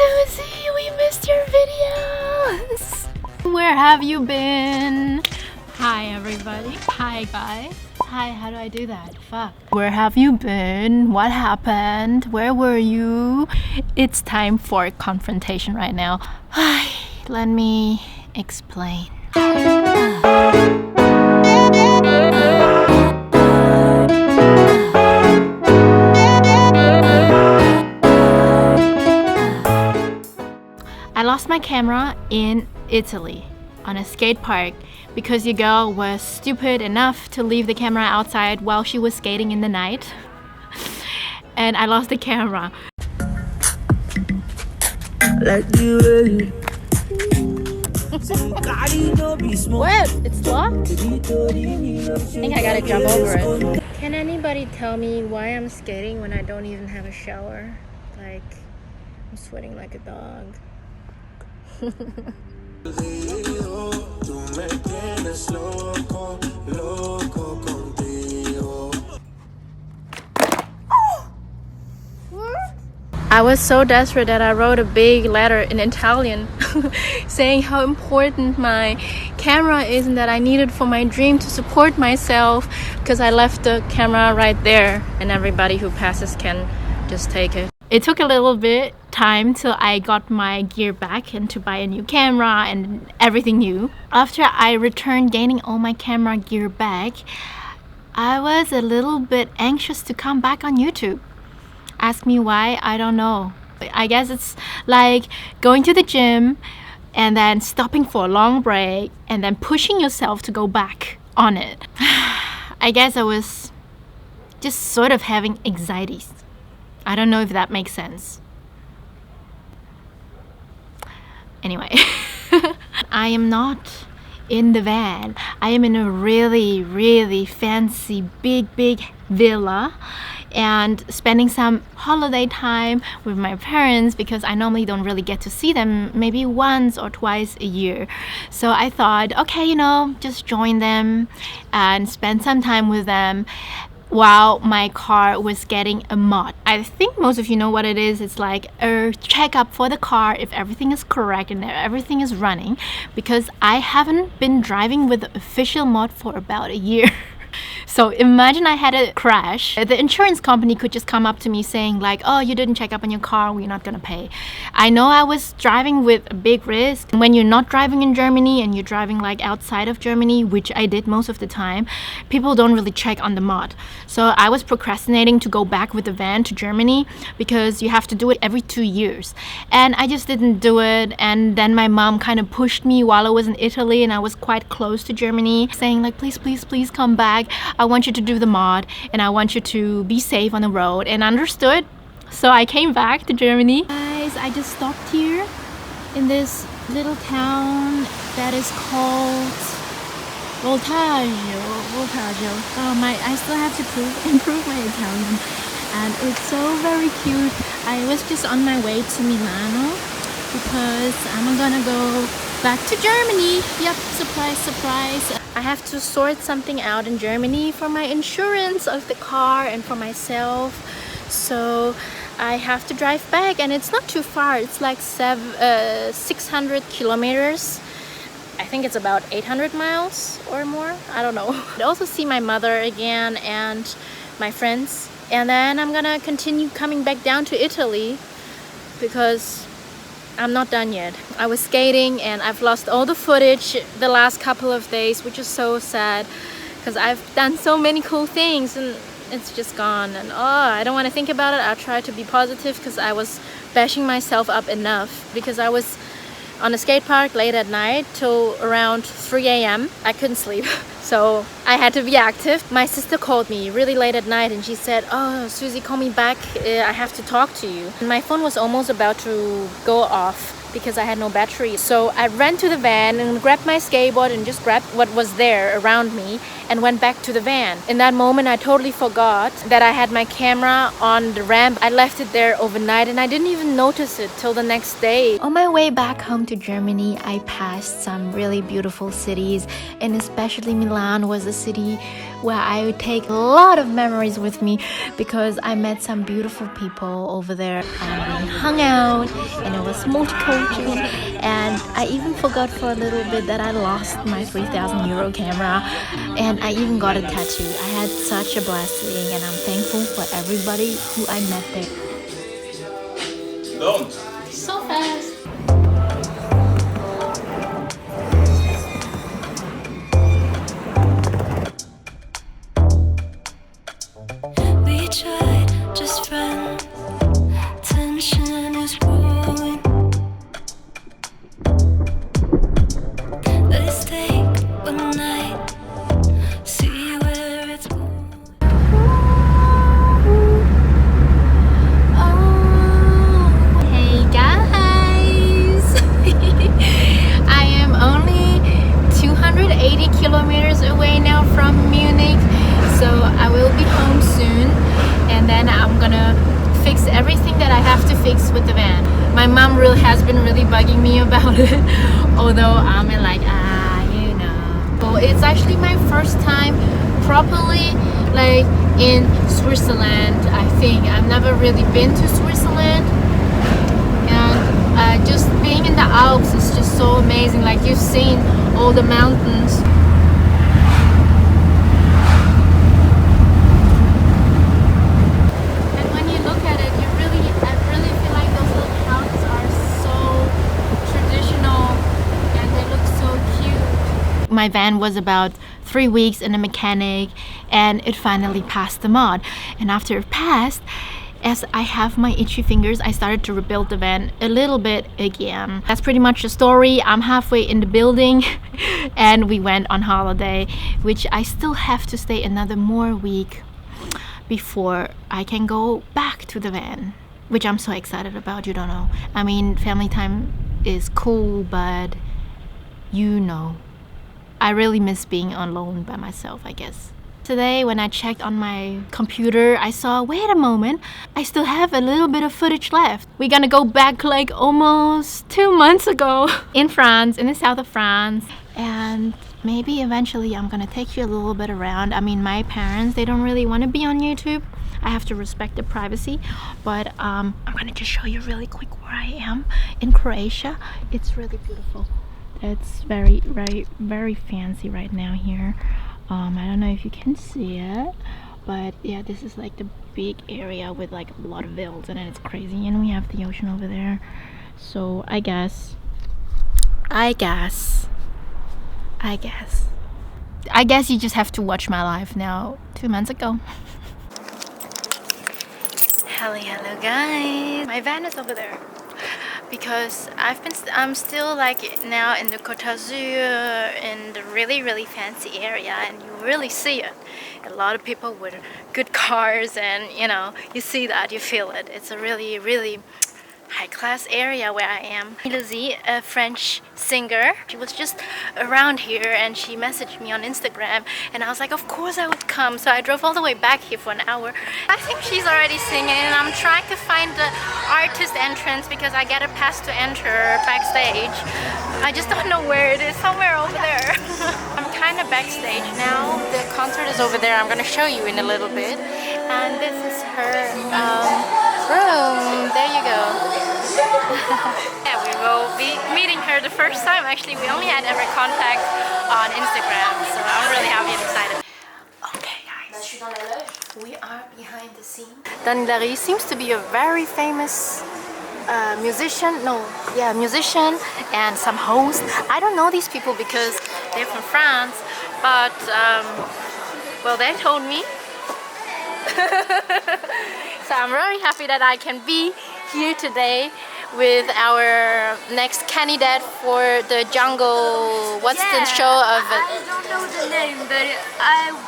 Susie, we missed your videos. Where have you been? Hi everybody. Hi guys. Hi, how do I do that? Fuck. Where have you been? What happened? Where were you? It's time for a confrontation right now. Let me explain. I lost my camera in Italy on a skate park because your girl was stupid enough to leave the camera outside while she was skating in the night. And I lost the camera. What? It's locked? I think I gotta jump over it. Can anybody tell me why I'm skating when I don't even have a shower? Like, I'm sweating like a dog. I was so desperate that I wrote a big letter in Italian saying how important my camera is and that I need it for my dream to support myself, because I left the camera right there and everybody who passes can just take it. It took a little bit time till I got my gear back and to buy a new camera and everything new. After I returned gaining all my camera gear back, I was a little bit anxious to come back on YouTube. Ask me why, I don't know. I guess it's like going to the gym and then stopping for a long break and then pushing yourself to go back on it. I guess I was just sort of having anxieties. I don't know if that makes sense. Anyway, I am not in the van. I am in a really, really fancy, big villa and spending some holiday time with my parents because I normally don't really get to see them maybe once or twice a year. So I thought, okay, just join them and spend some time with them while my car was getting a mod. I think most of you know what it is. It's like a checkup for the car if everything is correct and everything is running, because I haven't been driving with the official mod for about a year. So imagine I had a crash. The insurance company could just come up to me saying like, oh, you didn't check up on your car, we're not gonna pay. I know I was driving with a big risk. When you're not driving in Germany and you're driving like outside of Germany, which I did most of the time, people don't really check on the mod. So I was procrastinating to go back with the van to Germany because you have to do it every 2 years. And I just didn't do it. And then my mom kind of pushed me while I was in Italy and I was quite close to Germany, saying like, please come back. I want you to do the mod and I want you to be safe on the road. And understood. So I came back to Germany. Guys, I just stopped here in this little town that is called Voltaggio. I still have to improve my Italian. And it's so very cute. I was just on my way to Milano because I'm gonna go back to Germany. Yep, surprise. I have to sort something out in Germany for my insurance of the car and for myself. So I have to drive back, and it's not too far. It's like 600 kilometers. I think it's about 800 miles or more. I don't know. I also see my mother again and my friends. And then I'm gonna continue coming back down to Italy because I'm not done yet. I was skating and I've lost all the footage the last couple of days, which is so sad because I've done so many cool things and it's just gone. And I don't want to think about it. I'll try to be positive because I was bashing myself up enough because I was on a skate park late at night till around 3 a.m. I couldn't sleep. So I had to be active. My sister called me really late at night and she said, oh, Susie, call me back. I have to talk to you. And my phone was almost about to go off because I had no battery. So I ran to the van and grabbed my skateboard and just grabbed what was there around me and went back to the van. In that moment, I totally forgot that I had my camera on the ramp. I left it there overnight and I didn't even notice it till the next day. On my way back home to Germany, I passed some really beautiful cities, and especially Milan was a city where I would take a lot of memories with me because I met some beautiful people over there and we hung out and it was multicultural, and I even forgot for a little bit that I lost my 3,000 euro camera, and I even got a tattoo. I had such a blessing and I'm thankful for everybody who I met there. Don't. So fast. We tried, just friends. Tension is growing. Let's take one night, see where it's going. Oh, hey guys! I am only 280 kilometers away now from Munich, so I will be home soon, and then I'm gonna fix everything that I have to fix with the van. My mom has been really bugging me about it, although I'm like, you know. Well, it's actually my first time properly like in Switzerland. I think I've never really been to Switzerland, and just being in the Alps is just so amazing. Like, you've seen all the mountains. My van was about 3 weeks in a mechanic and it finally passed the mod. And after it passed, as I have my itchy fingers, I started to rebuild the van a little bit again. That's pretty much the story. I'm halfway in the building and we went on holiday, which I still have to stay another more week before I can go back to the van, which I'm so excited about. You don't know. I mean, family time is cool, but you know, I really miss being alone by myself, I guess. Today, when I checked on my computer, I saw, wait a moment, I still have a little bit of footage left. We're gonna go back like almost 2 months ago in France, in the south of France. And maybe eventually I'm gonna take you a little bit around. I mean, my parents, they don't really want to be on YouTube. I have to respect their privacy, but I'm gonna just show you really quick where I am in Croatia. It's really beautiful. It's very, very, very fancy right now here. I don't know if you can see it, but yeah, this is like the big area with like a lot of villas, and it's crazy, and we have the ocean over there. So I guess you just have to watch my life now 2 months ago. Hello guys, my van is over there because I'm still like now in the Côte d'Azur, in the really fancy area, and you really see it. A lot of people with good cars, and you know, you see that, you feel it. It's a really high-class area where I am. Susi, a French singer, she was just around here and she messaged me on Instagram, and I was like, of course I would come. So I drove all the way back here for an hour. I think she's already singing, and I'm trying to find the artist entrance because I get a pass to enter backstage. I just don't know where it is, somewhere over there. I'm kind of backstage now. The concert is over there. I'm gonna show you in a little bit. And this is her room. There you go. Yeah, we will be meeting her the first time. Actually, we only had ever contact on Instagram, so I'm really happy and excited. Okay guys, we are behind the scene. Dani seems to be a very famous musician and some host. I don't know these people because they're from France, but well, they told me. So I'm very happy that I can be here today with our next candidate for the jungle. What's the show of it? I don't know the name, but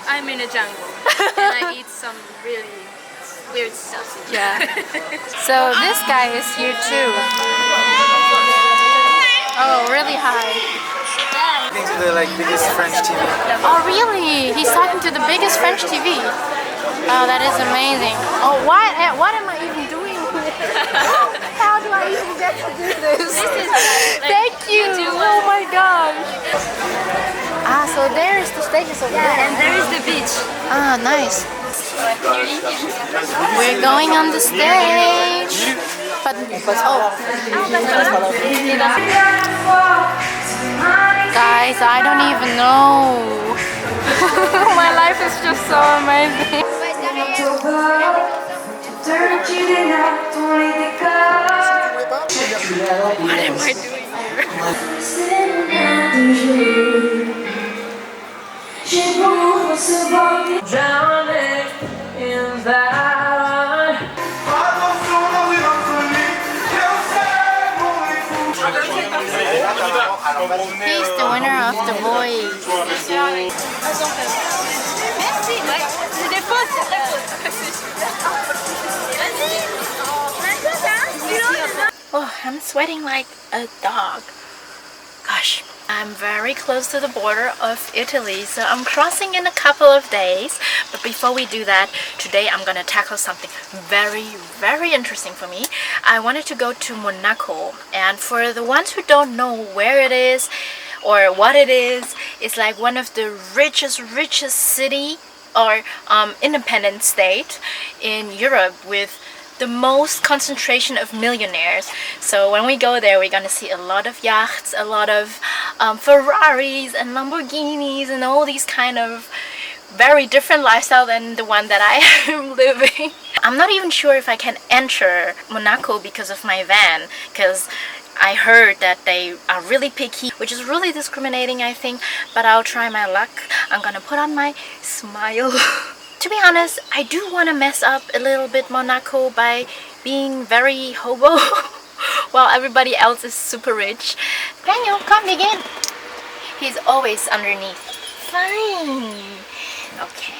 I'm in a jungle and I eat some really weird stuff. Yeah. So this guy is here too. Oh, really high. Talking to the like biggest French TV. Oh really? He's talking to the biggest French TV. Oh, that is amazing. Oh, what am I even doing here? How do I even get to do this? Thank you. Oh my gosh. Ah, so there's the stages over there. And there is the beach. Ah, nice. We're going on the stage. But guys, I don't even know. My life is just so amazing. What am I doing Drowning in that. He's the winner of The Voice. Merci, ouais. C'est des fautes, c'est des fautes. Oh, I'm sweating like a dog. Gosh, I'm very close to the border of Italy, so I'm crossing in a couple of days. But before we do that, today I'm gonna tackle something very interesting for me. I wanted to go to Monaco, and for the ones who don't know where it is or what it is, it's like one of the richest city or independent state in Europe with the most concentration of millionaires. So when we go there, we're gonna see a lot of yachts, a lot of Ferraris and Lamborghinis and all these kind of very different lifestyle than the one that I am living. I'm not even sure if I can enter Monaco because of my van, because I heard that they are really picky, which is really discriminating, I think, but I'll try my luck. I'm gonna put on my smile. To be honest, I do want to mess up a little bit Monaco by being very hobo while everybody else is super rich. Daniel, come begin. He's always underneath. Fine. Okay.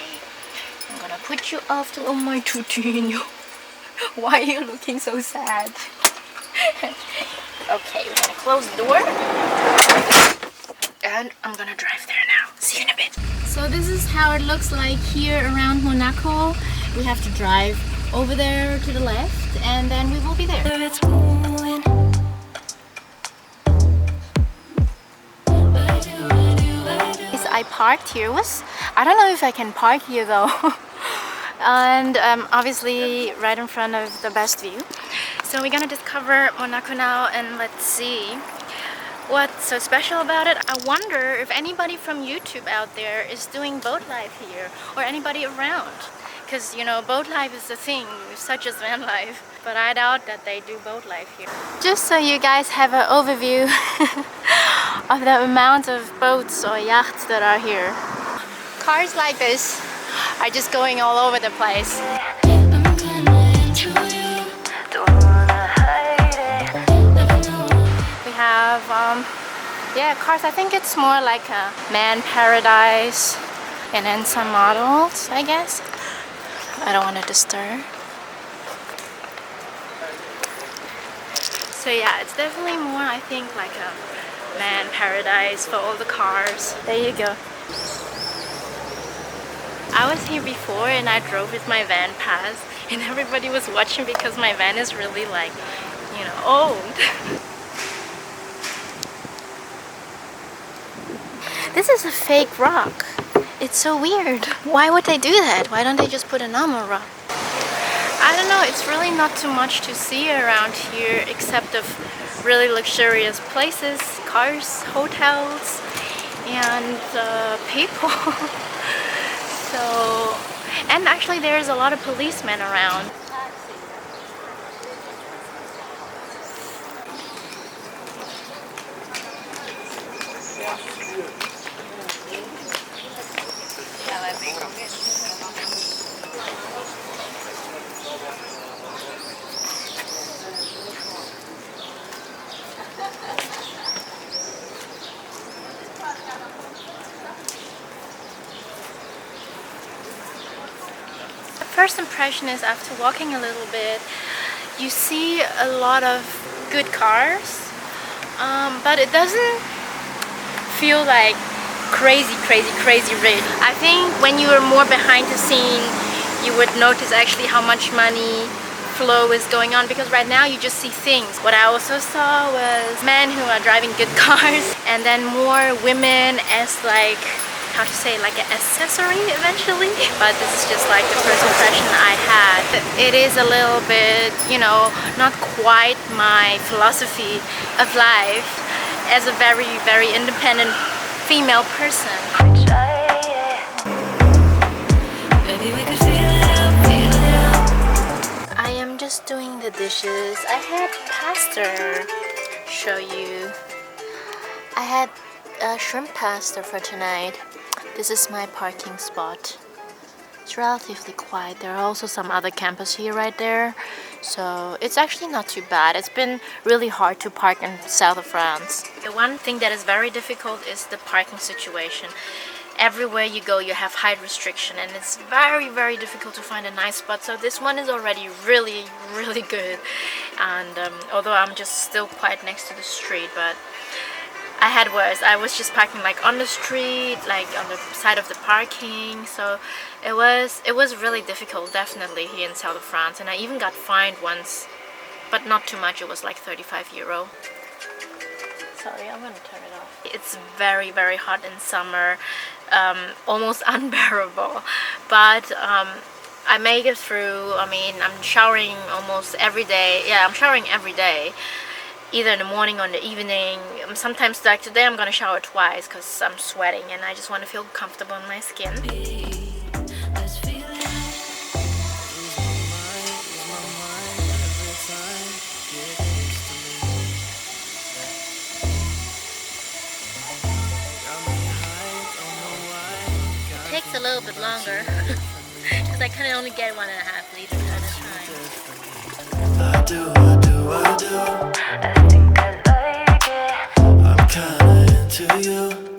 I'm gonna put you after oh my tutino. Why are you looking so sad? Okay, we're gonna close the door. And I'm gonna drive there now. See you in a bit. So this is how it looks like here around Monaco. We have to drive over there to the left and then we will be there. I parked here. I don't know if I can park here though. And obviously right in front of the best view. So we're gonna discover Monaco now and let's see what's so special about it. I wonder if anybody from YouTube out there is doing boat life here or anybody around, because you know boat life is a thing such as van life, but I doubt that they do boat life here. Just so you guys have an overview of the amount of boats or yachts that are here. Cars like this are just going all over the place. Have yeah, cars. I think it's more like a man paradise, and then some models, I guess. I don't want to disturb. So yeah, it's definitely more, I think, like a man paradise for all the cars. There you go. I was here before and I drove with my van past and everybody was watching because my van is really like, you know, old. This is a fake rock. It's so weird. Why would they do that? Why don't they just put a normal rock? I don't know, it's really not too much to see around here except of really luxurious places, cars, hotels, and people. So, and actually there's a lot of policemen around. First impression is after walking a little bit, you see a lot of good cars, but it doesn't feel like crazy rich. I think when you are more behind the scene, you would notice actually how much money flow is going on, because right now you just see things. What I also saw was men who are driving good cars, and then more women as like, how to say, like an accessory eventually. But this is just like the first impression I had. It is a little bit, you know, not quite my philosophy of life as a very independent female person. I am just doing the dishes. I had pasta. Show you. I had shrimp pasta for tonight. This is my parking spot. It's relatively quiet. There are also some other campers here right there, so it's actually not too bad. It's been really hard to park in south of France. The one thing that is very difficult is the parking situation. Everywhere you go you have height restriction, and it's very difficult to find a nice spot. So this one is already really good, and although I'm just still quite next to the street, but I had worse. I was just parking like on the street, like on the side of the parking, so it was really difficult, definitely, here in south of France. And I even got fined once, but not too much. It was like 35 euro. Sorry, I'm gonna turn it off. It's very hot in summer, almost unbearable, but I make it through. I mean, I'm showering almost every day. Yeah, I'm showering every day, either in the morning or in the evening. Sometimes, like today, I'm gonna shower twice because I'm sweating and I just want to feel comfortable in my skin. It takes a little bit longer because I can only get 1.5 liters at a time. I do. I think I like it. I'm kinda into you.